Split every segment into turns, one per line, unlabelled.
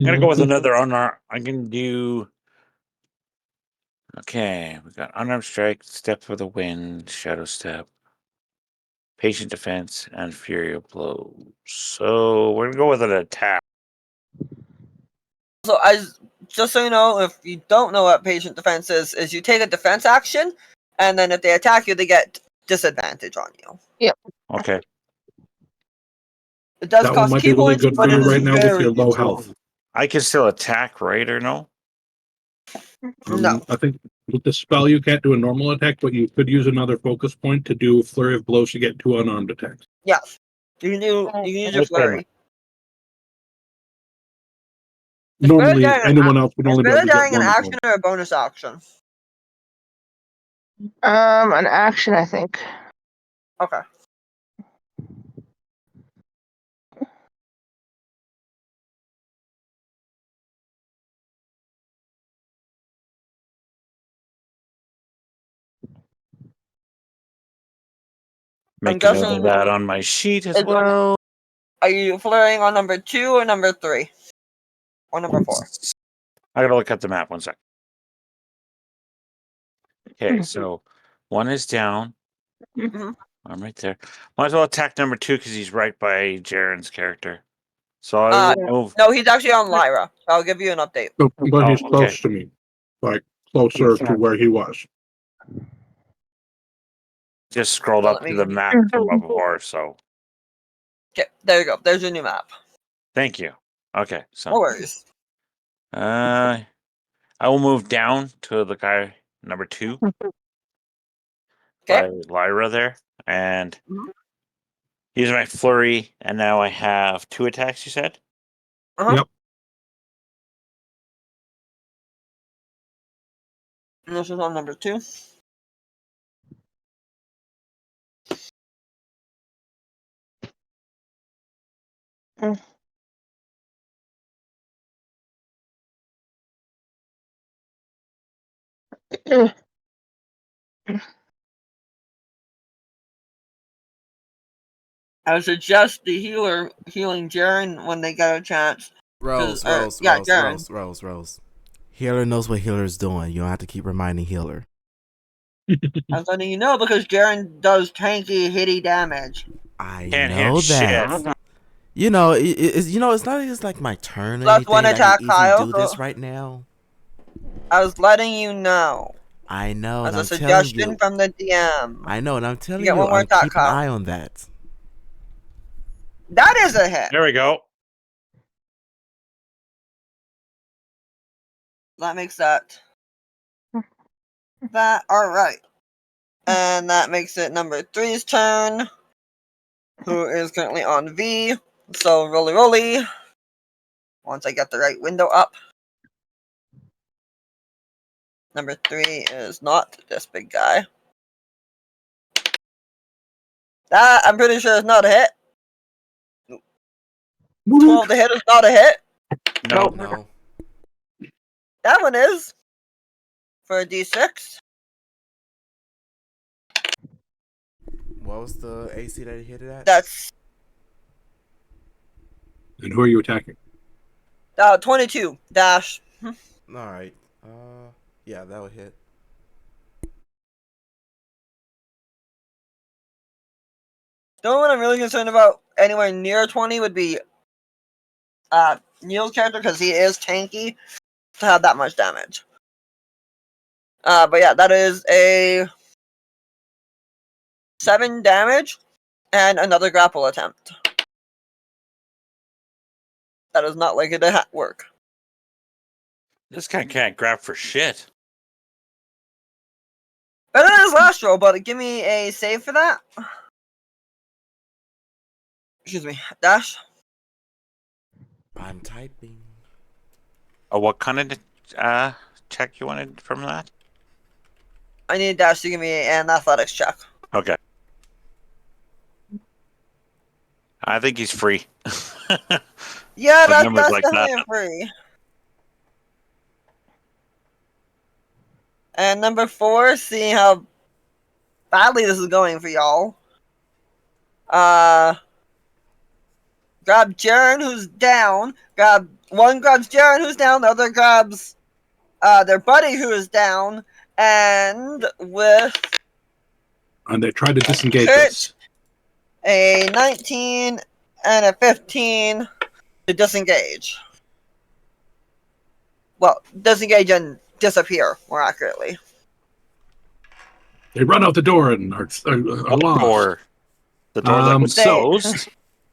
I'm gonna go with another unarmed. I can do. Okay, we got unarmed strike, step for the wind, shadow step, patient defense, and fury of blows. So we're gonna go with an attack.
So, just so you know, if you don't know what patient defense is you take a defense action, and then if they attack you, they get disadvantage on you.
Yep.
Okay.
It does
That one
cost
might
key
be really
points,
good for
but
you
it is
right now with
very
your low
useful.
health.
I can still attack, right or no?
No.
I think with the spell you can't do a normal attack, but you could use another focus point to do flurry of blows to get 2 unarmed attacks.
Yes. You can use your flurry.
Normally, anyone else would only be able to get
an
one
action
opponent.
or a bonus action?
An action, I think.
Okay.
Make a note of that on my sheet as well.
Are you flurrying on number 2 or number 3? Or number 4?
I gotta look at the map 1 sec. Okay, so 1 is down.
Mm-hmm.
I'm right there. Might as well attack number 2 because he's right by Jaren's character. So I will move.
No, he's actually on Lyra. I'll give you an update.
But he's close to me. Like, closer to where he was.
Just scrolled up to the map from before, so.
Okay, there you go. There's your new map.
Thank you. Okay, so.
No worries.
I will move down to the guy number 2. By Lyra there. And use my flurry, and now I have 2 attacks, you said?
Yep.
And this is on number 2. I would suggest the healer healing Jaren when they get a chance.
Rose. Healer knows what healer is doing. You don't have to keep reminding healer.
I'm letting you know because Jaren does tanky, hitty damage.
I know that. Shit. You know, it's not just like my turn.
That's one attack, Kyle.
Do this right now.
I was letting you know.
I know.
As a suggestion from the DM.
I know, and I'm telling
you,
I'm keep an eye on that.
That is a hit.
There we go.
That makes that. Alright. And that makes it number 3's turn. Who is currently on V. So roly. Once I get the right window up. Number 3 is not this big guy. That, I'm pretty sure, is not a hit. 12 to hit is not a hit.
No.
That one is. For a D6.
What was the AC that he hit it at?
That's.
And who are you attacking?
22 dash.
Alright. Yeah, that would hit.
The only one I'm really concerned about anywhere near 20 would be Neil's character because he is tanky to have that much damage. But yeah, that is a 7 damage and another grapple attempt. That is not likely to work.
This guy can't grab for shit.
Better than his last roll, but give me a save for that. Excuse me, dash.
I'm typing.
What kind of check you wanted from that?
I need Dash to give me an athletics check.
Okay. I think he's free.
Yeah, that's definitely free. And number 4, seeing how badly this is going for y'all. Grab Jaren, who's down. Grab one grabs Jaren, who's down. The other grabs their buddy, who is down. And with
And they try to disengage
Crit.
us.
a 19 and a 15 to disengage. Well, disengage and disappear, more accurately.
They run out the door and are lost.
Door. The door that was
They-
closed.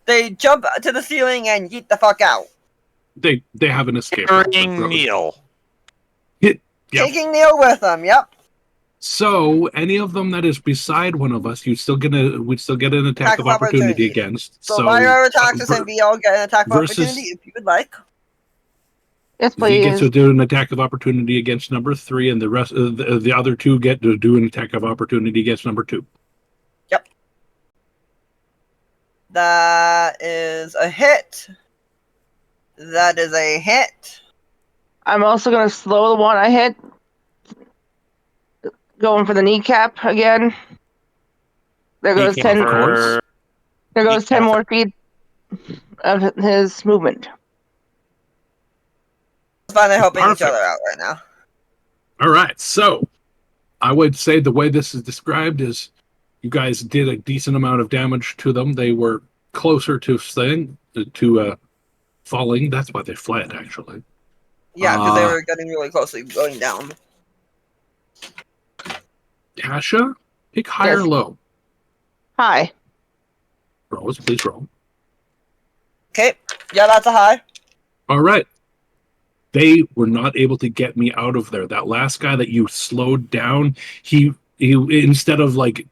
They jump to the ceiling and yeet the fuck out.
They have an escape route.
Carrying Neil.
Yep.
Taking Neil with them, yep.
So any of them that is beside one of us, we'd still get an attack of opportunity against.
So Mario attacks us and we all get an attack of
versus-
opportunity if you would like.
Yes,
he gets
please.
to do an attack of opportunity against number 3, and the rest of the other 2 get to do an attack of opportunity against number 2.
That is a hit. That is a hit.
I'm also gonna slow the one I hit. Going for the kneecap again. There goes
Kneecap
10.
for-
There goes 10
kneecap.
more feet of his movement.
Finally helping each
Perfect.
other out right now.
All right, so I would say the way this is described is you guys did a decent amount of damage to them. They were closer to falling. That's why they fled, actually.
Yeah, because they were getting really closely going down.
Tasha, pick high or
Yes.
low.
Hi.
Rolls, please roll.
Okay, yeah, that's a high.
All right. They were not able to get me out of there. That last guy that you slowed down, he instead of like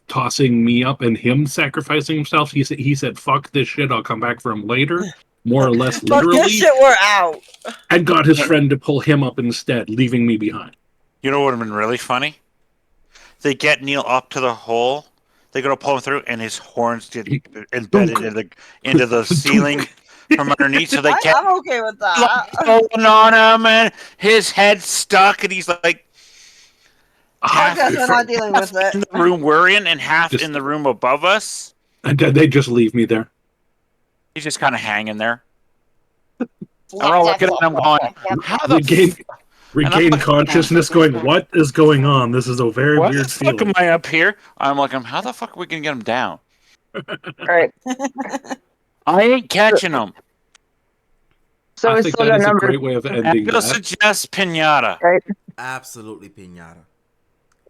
tossing me up and him sacrificing himself, he said, "Fuck this shit. I'll come back for him later." More or less,
Fuck
literally,
this shit, we're out.
and got his friend to pull him up instead, leaving me behind.
You know what would have been really funny? They get Neil up to the hole. They go to pull him through, and his horns get embedded into the ceiling from underneath. So they can't
I'm okay with that.
pulling on him, and his head's stuck, and he's like
I guess we're not dealing with
half in
it.
the room we're in, and half
Just-
in the room above us.
And then they just leave me there.
He's just kind of hanging there. I'm all looking at him, going, "How the
Regain consciousness, going, what is going on? This is a very
what
weird
the fuck
feeling.
am I up here?" I'm like, "How the fuck are we gonna get him down?
Alright.
I ain't catching him."
So
I
we
think
still
that
got
is a
number.
great way of
I'm
ending
gonna
that.
suggest pinata.
Right.
Absolutely pinata.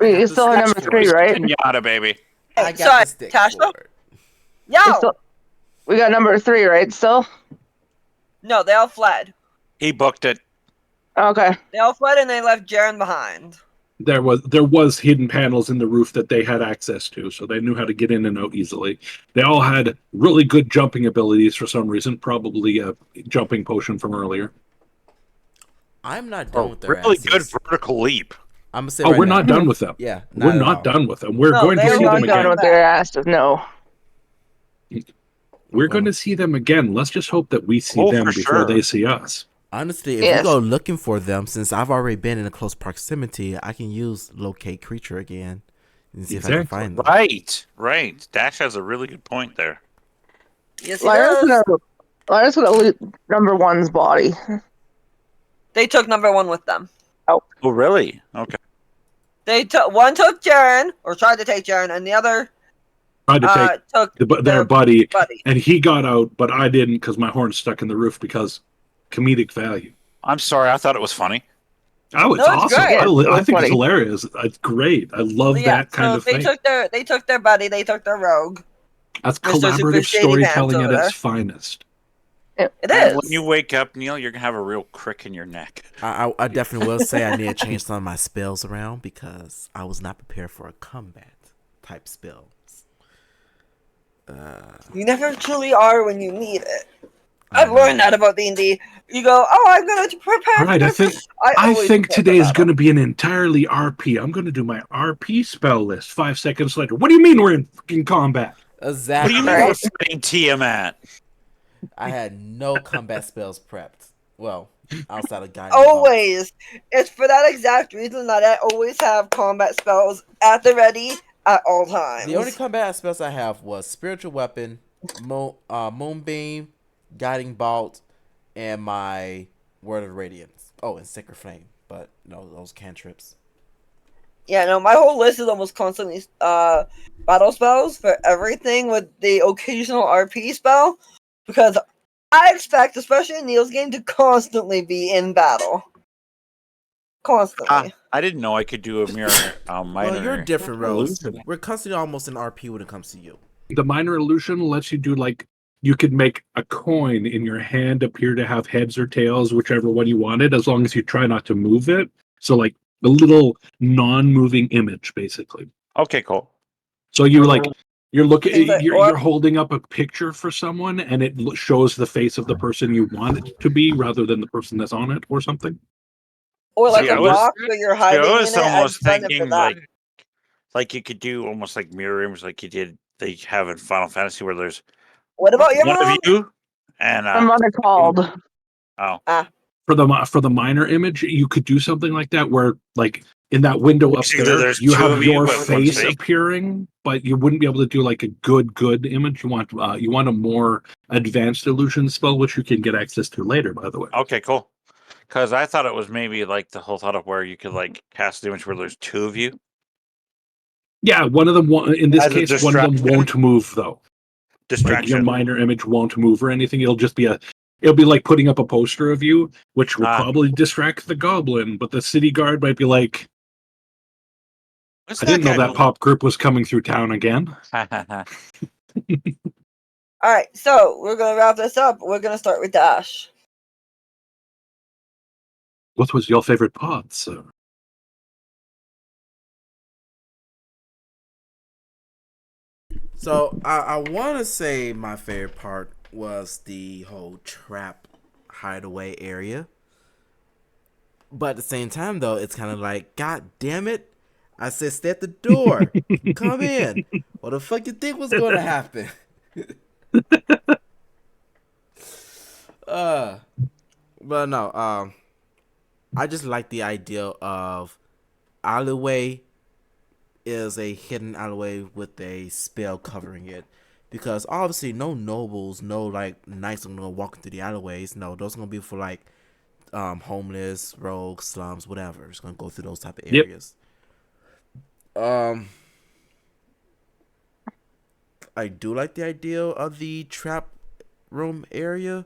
We still have number 3, right?
Pinata, baby.
I got
Sorry,
the stick
Tasha?
for it.
Yo!
We got number 3, right? Still?
No, they all fled.
He booked it.
Okay.
They all fled and they left Jaren behind.
There was hidden panels in the roof that they had access to, so they knew how to get in and out easily. They all had really good jumping abilities for some reason, probably a jumping potion from earlier.
I'm not done with their
Really good
asses.
vertical leap.
I'm gonna say
Oh,
right
we're
now.
not done with them.
Yeah,
We're
at
not
all.
done with them. We're
No,
going to
they're
see
We're
them
not done
again.
with their asses, no.
We're going to see them again. Let's just hope that we see
Oh,
them
for
before
sure.
they see us.
Honestly, if
Yes.
we go looking for them, since I've already been in a close proximity, I can use locate creature again and see if I can
Exactly.
find them.
Right. Dash has a really good point there.
Yes, he
Lyra's
does.
gonna loot number 1's body.
They took number 1 with them.
Oh, really? Okay.
One took Jaren, or tried to take Jaren, and the other
Tried to
took
take their buddy,
buddy.
and he got out, but I didn't because my horn's stuck in the roof because comedic value.
I'm sorry. I thought it was funny.
Oh, it's
No, it's
awesome.
great.
I
It's
think it's
funny.
hilarious. It's great. I love that kind of
they
thing.
took their buddy, they took their rogue.
That's
Mr. Super
collaborative
Shady
storytelling
Pants
at
over
its finest.
It
And
is.
when you wake up, Neil, you're gonna have a real crick in your neck.
I definitely will say I need to change some of my spells around because I was not prepared for a combat type spells.
You never truly are when you need it. I've learned that about D&D. You go, oh, I'm going to prepare
All right,
for
I
this.
think today is going to be an entirely RP. I'm going to do my RP spell list. 5 seconds later. What do you mean we're in fucking combat?
What do
Exactly.
you mean we're fighting Tiamat?
I had no combat spells prepped. Well, outside of guiding.
Always. It's for that exact reason that I always have combat spells at the ready at all times.
The only combat spells I have was spiritual weapon, moonbeam, guiding bolt, and my Word of Radiance. Oh, and Sacred Flame, but no, those cantrips.
Yeah, no, my whole list is almost constantly battle spells for everything with the occasional RP spell, because I expect, especially in Neil's game, to constantly be in battle. Constantly.
I didn't know I could do a mirror minor.
Well, you're different, Rose.
illusion.
We're constantly almost in RP when it comes to you.
The minor illusion lets you do like you could make a coin in your hand appear to have heads or tails, whichever one you wanted, as long as you try not to move it. So like a little non-moving image, basically.
Okay, cool.
So you like you're looking,
Things like
you're holding up a picture for someone, and it shows the face of the person you want it to be, rather than the person that's on it, or something.
Or like
See,
a box where you're hiding
I
in
was
it. I've
almost
done it for
thinking
that.
like you could do almost like mirror image, like you did. They have in Final Fantasy where there's
What about your
one
mom?
of you and
what they're called.
oh,
For the minor image, you could do something like that, where like in that window up
Basically,
there,
there's
you
two
have
of you,
your
but one's
face
fake.
appearing, but you wouldn't be able to do like a good image. You want a more advanced illusion spell, which you can get access to later, by the way.
okay, cool. Because I thought it was maybe like the whole thought of where you could like cast an image where there's two of you.
Yeah, one of them in this
As a
case, one of them
distraction?
won't move though. Like your
Distraction.
minor image won't move or anything. It'll be like putting up a poster of you, which will probably distract the goblin, but the city guard might be like,
What's
I didn't know that
guy
pop group was coming through town again.
doing?
Alright, so we're gonna wrap this up. We're gonna start with Dash.
What was your favorite part, sir?
So I want to say my favorite part was the whole trap hideaway area. But at the same time, though, it's kind of like, God damn it. I said, stay at the door. Come in. What the fuck you think was going to happen? But no, I just like the idea of alleyway is a hidden alleyway with a spell covering it. Because obviously no nobles, no like knights are gonna walk into the alleyways. No, those are gonna be for like homeless, rogues, slums, whatever. It's gonna go through those type of areas. I do like the idea of the trap room area,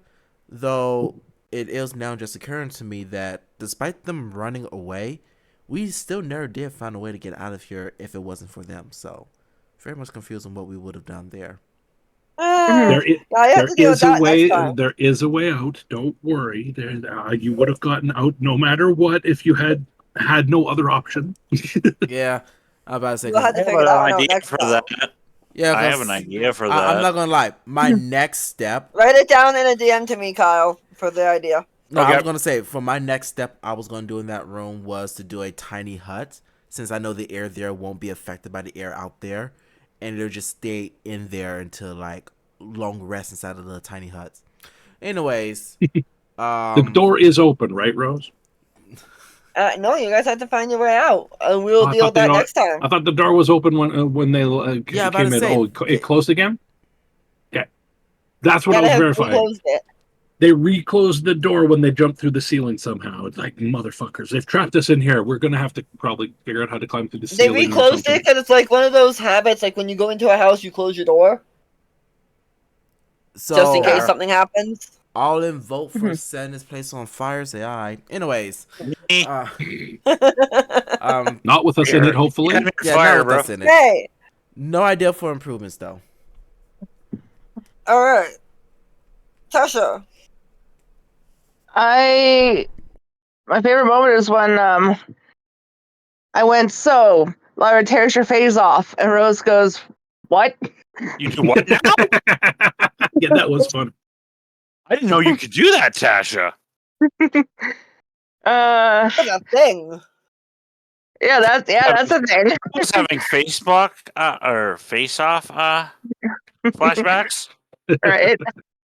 though it is now just occurring to me that despite them running away, we still never did find a way to get out of here if it wasn't for them. So very much confused on what we would have done there.
There is,
I have to deal with that next time.
there is a way out. Don't worry. You would have gotten out no matter what if you had no other option.
Yeah, I'm about to say.
We'll have
I
to
have
figure that
an
one out
idea
next
for
time.
that.
Yeah,
I have an idea for that.
I'm not gonna lie. My next step.
Write it down in a DM to me, Kyle, for the idea.
No, I
Okay.
was gonna say for my next step, I was gonna do in that room was to do a tiny hut, since I know the air there won't be affected by the air out there, and it'll just stay in there until like long rest inside of the tiny huts. Anyways,
The door is open, right, Rose?
No, you guys have to find your way out. We'll deal with that next time.
I thought the door was open when they
Yeah, about
came
to
in.
say,
It closed again? Yeah. That's what I was
they
verifying.
closed it.
They reclosed the door when they jumped through the ceiling somehow. It's like, motherfuckers, they've trapped us in here. We're going to have to probably figure out how to climb through the
They
ceiling.
reclosed it because it's like one of those habits, like when you go into a house, you close your door.
so
Just in case something happens.
all in vote for setting this place on fire. Say aye. Anyways,
Not with us in it, hopefully.
yeah,
Fire,
not with
bro.
us in it.
Hey,
No idea for improvements though.
alright. Tasha.
My favorite moment is when I went, so Laura tears your face off, and Rose goes, what?
You do what now?
Yeah, that was fun.
I didn't know you could do that, Tasha.
That's a thing.
That's a thing.
I was having Facebook or face off flashbacks.
Right.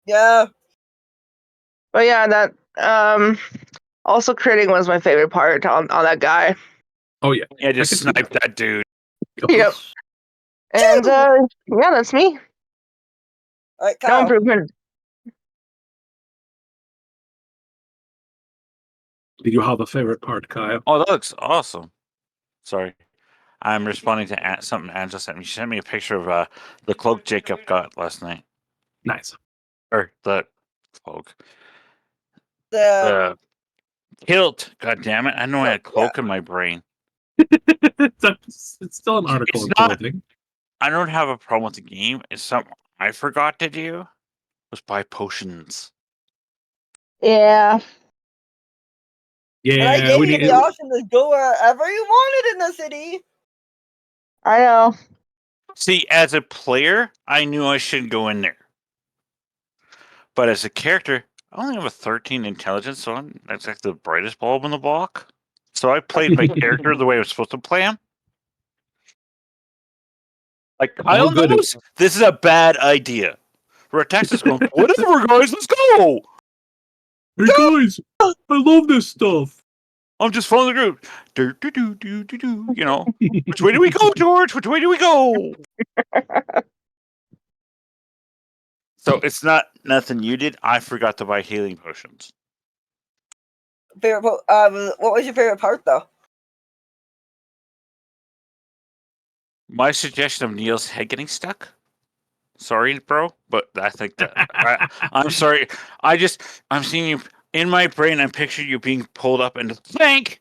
Yeah.
But yeah, that also critting was my favorite part on that guy.
Oh, yeah.
Yeah, just
I could see
snipe that dude.
Yep. And yeah, that's me.
Alright,
No
Kyle.
improvement.
Did you have a favorite part, Kyle?
Oh, that looks awesome. Sorry. I'm responding to something Angela sent me. She sent me a picture of the cloak Jacob got last night.
Nice.
Or the cloak.
The
The kilt. God damn it. I know I had cloak in my brain.
It's still an article
It's
of
not-
clothing.
I don't have a problem with the game. It's something I forgot to do. Was buy potions.
Yeah.
and I
Yeah,
gave
we
you
need,
the option to go wherever you wanted in the city.
I know.
See, as a player, I knew I shouldn't go in there. But as a character, I only have a 13 intelligence, so that's like the brightest bulb in the block. So I played my character the way I was supposed to play him. Like, Kyle
good.
knows this is a bad idea. Retex is going, whatever, guys, let's go.
Hey guys, I love this stuff.
I'm just following the group. Do, do, do, do, do, do, you know. Which way do we go, George? Which way do we go? So it's not nothing you did. I forgot to buy healing potions.
What was your favorite part though?
My suggestion of Neil's head getting stuck. Sorry, bro, but I think that I'm sorry. I'm seeing you in my brain. I'm picturing you being pulled up into the tank.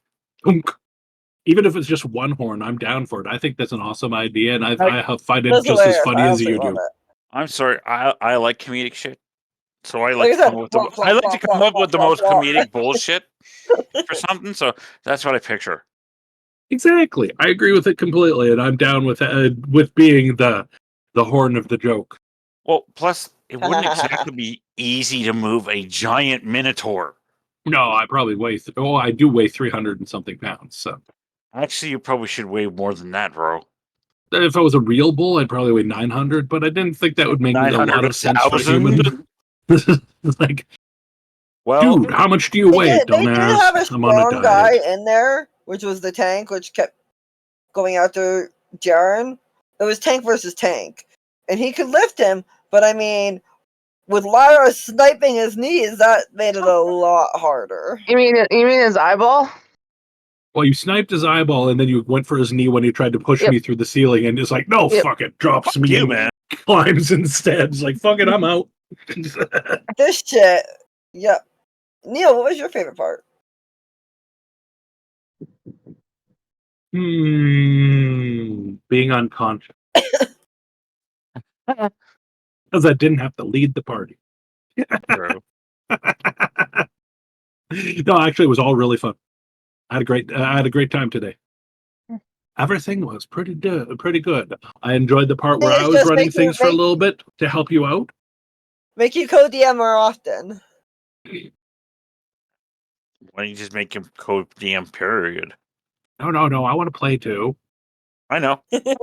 Even if it's just one horn, I'm down for it. I think that's an awesome idea, and I find it
That's
just as
hilarious.
funny
I
as
honestly
you
love
do.
it.
I'm sorry. I like comedic shit, so I
Like
like
I said,
come up with
flop,
the,
flop,
I like
flop,
to come
flop,
up with the
flop,
most
flop.
comedic bullshit for something. So that's what I picture.
Exactly, I agree with it completely, and I'm down with being the horn of the joke.
Well, plus it wouldn't exactly be easy to move a giant minotaur.
No, I probably weigh. I do weigh 300 and something pounds. So
Actually, you probably should weigh more than that, bro.
if I was a real bull, I'd probably weigh 900. But I didn't think that would make a
900
lot of sense for a human.
1,000.
Like,
Well,
dude, how much do you weigh?
They did have a
Dumbass. I'm on a
strong guy
diet.
in there, which was the tank, which kept going after Jaren. It was tank versus tank, and he could lift him. But I mean, with Lyra sniping his knees, that made it a lot harder.
You mean his eyeball?
Well, you sniped his eyeball, and then you went for his knee when he tried to push
Yep.
me through the ceiling, and it's like, no,
Yep.
fuck it, drops me
you,
and
man.
climbs instead. It's like, fuck it, I'm out.
This shit. Yep. Neil, what was your favorite part?
Being unconscious. Because I didn't have to lead the party.
Bro.
No, actually, it was all really fun. I had a great time today. Everything was pretty good. I enjoyed the part where
It's
I was
just
running
making-
things for a little bit to help you out.
Make you code DM more often.
Why don't you just make him code DM period?
No, I want to play too.
I know.
That's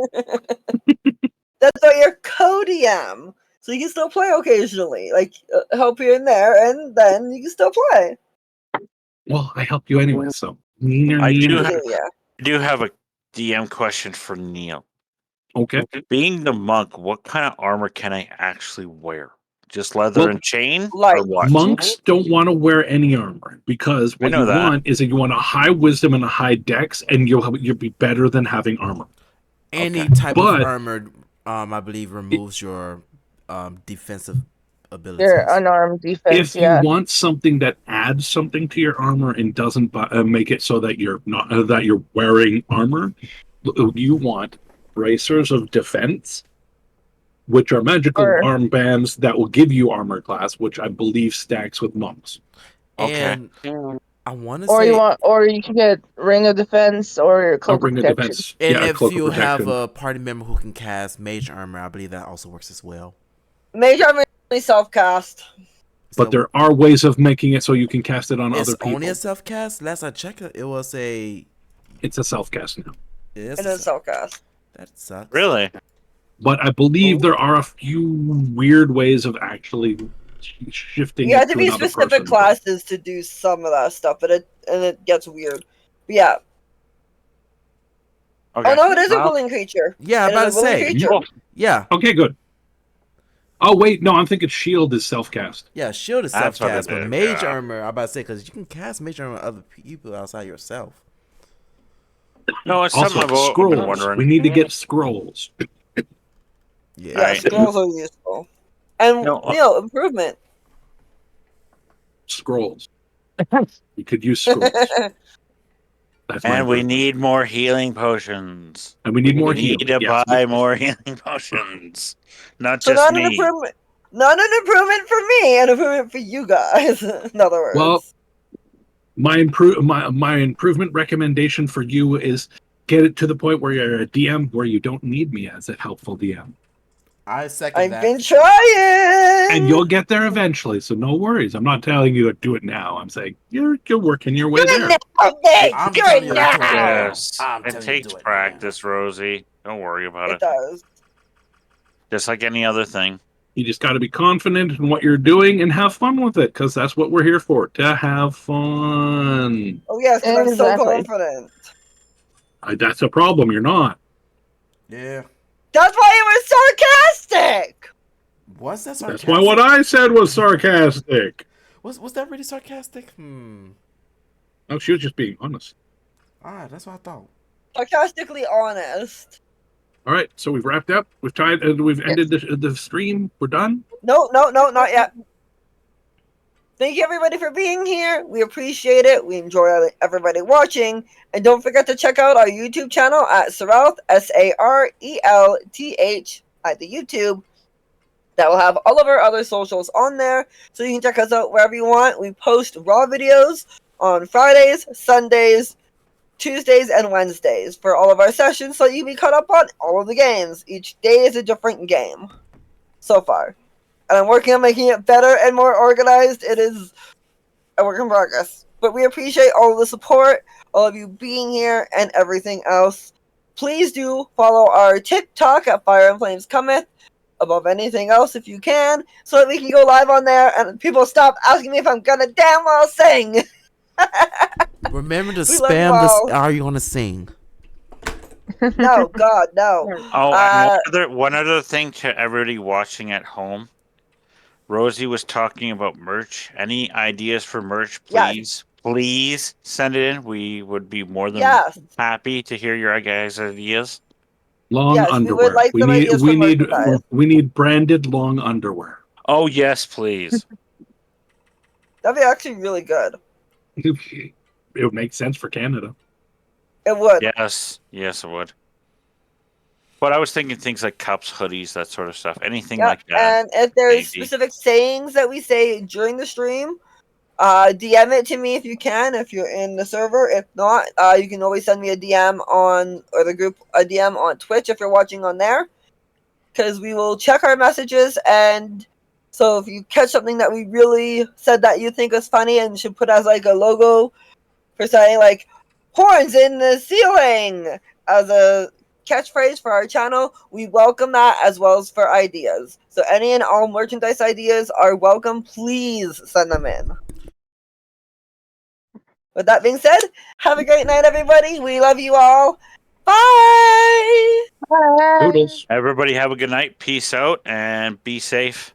why you're co-DM. So you can still play occasionally. Like, help you in there, and then you can still play.
Well, I help you anyway, so.
I do
Yeah.
I do have a DM question for Neil.
Okay.
Being the monk, what kind of armor can I actually wear? Just leather
Well,
and chain?
Like,
or what?
Monks don't want to wear any armor because what
know
you
that.
want is that you want a high wisdom and a high dex, and you'll be better than having armor.
Any
Okay.
type
But-
of armor, I believe, removes your defensive abilities.
Your unarmed defense,
If
yeah.
you want something that adds something to your armor and doesn't make it so that you're not that you're wearing armor, you want bracers of defense, which are magical
Or-
armbands that will give you armor class, which I believe stacks with monks.
Okay.
And I want to
Or
say,
you can get ring of defense or cloak of
Ring of
protection.
defense.
and
Yeah,
if
cloak of
you have
protection.
a party member who can cast mage armor, I believe that also works as well.
Mage armor is only self-cast.
So
But there are ways of making it so you can cast it on
it's
other people.
only a self cast. Last I checked, it was a.
It's a self cast now.
It is
And
a
it's self-cast.
That sucks.
Really?
But I believe there are a few weird ways of actually shifting.
You
it
have to be
another
specific
person.
classes to do some of that stuff, but it gets weird. But yeah.
Okay.
Oh no, it is a
Well,
willing creature.
Yeah, I'm
It
about to
is a willing
say.
creature.
Cool.
Yeah.
Okay, good. Oh wait, no, I'm thinking shield is self cast.
Yeah, shield is
That's
self
what
cast,
it
but
is,
mage
yeah.
armor, I'm about to say, because you can cast mage armor on other people outside yourself.
No, it's
Also,
something I've been
scrolls.
wondering.
We need to get scrolls.
Yeah.
Yeah,
Right.
scrolls are useful. And,
No,
improvement.
Scrolls. You could use scrolls. That's my
And we
improvement.
need more healing potions.
And we need more
We need
healing.
to
Yes.
buy more healing potions. Not
So
just
not an
me.
improvement. Not an improvement for me, an improvement for you guys. In other words.
Well, my improvement recommendation for you is get it to the point where you're a DM where you don't need me as a helpful DM.
I second
I've
that.
been trying.
And you'll get there eventually, so no worries. I'm not telling you to do it now. I'm saying you're working your way
Do
there.
it now, Nick.
I'm
Do
telling
it
you to do it
now.
now.
Yes.
I'm
It
telling you to
takes
do it
practice, Rosie. Don't worry about
It
it.
does.
Just like any other thing.
You just got to be confident in what you're doing and have fun with it, because that's what we're here for, to have fun.
Oh yes, because I'm so
Exactly.
confident.
That's a problem. You're not.
Yeah.
That's why it was sarcastic.
Was that sarcastic?
That's why what I said was sarcastic.
Was that really sarcastic?
No, she was just being honest.
That's what I thought.
Sarcastically honest.
All right, so we've wrapped up. We've tried. We've ended the stream. We're done.
No, not yet. Thank you everybody for being here. We appreciate it. We enjoy everybody watching. And don't forget to check out our YouTube channel at Sarelth, SARELTH, at the YouTube. That will have all of our other socials on there. So you can check us out wherever you want. We post raw videos on Fridays, Sundays, Tuesdays, and Wednesdays for all of our sessions, so you can be caught up on all of the games. Each day is a different game so far. And I'm working on making it better and more organized. It is a work in progress. But we appreciate all of the support, all of you being here, and everything else. Please do follow our TikTok at Fire and Flames Cometh above anything else if you can, so that we can go live on there and people stop asking me if I'm gonna damn well sing.
Remember to
We love you
spam
all.
this. Are you gonna sing?
No, God, no.
Oh, and one other thing to everybody watching at home. Rosie was talking about merch. Any ideas for merch,
Yes.
please? Please send it in. We would be more than
Yes.
happy to hear your guys' ideas.
Long
Yes, we
underwear.
would like some ideas for merchandise.
We need branded long underwear.
Oh, yes, please.
That'd be actually really good.
It would make sense for Canada.
It would.
Yes, it would. But I was thinking things like cups, hoodies, that sort of stuff. Anything
Yep.
like that.
And if there's
Maybe.
specific sayings that we say during the stream, DM it to me if you can, if you're in the server. If not, you can always send me a DM or the group a DM on Twitch if you're watching on there. Because we will check our messages, and so if you catch something that we really said that you think was funny and should put as like a logo for saying like horns in the ceiling as a catchphrase for our channel, we welcome that, as well as for ideas. So any and all merchandise ideas are welcome. Please send them in. With that being said, have a great night, everybody. We love you all. Bye.
Toodles.
Everybody have a good night. Peace out and be safe.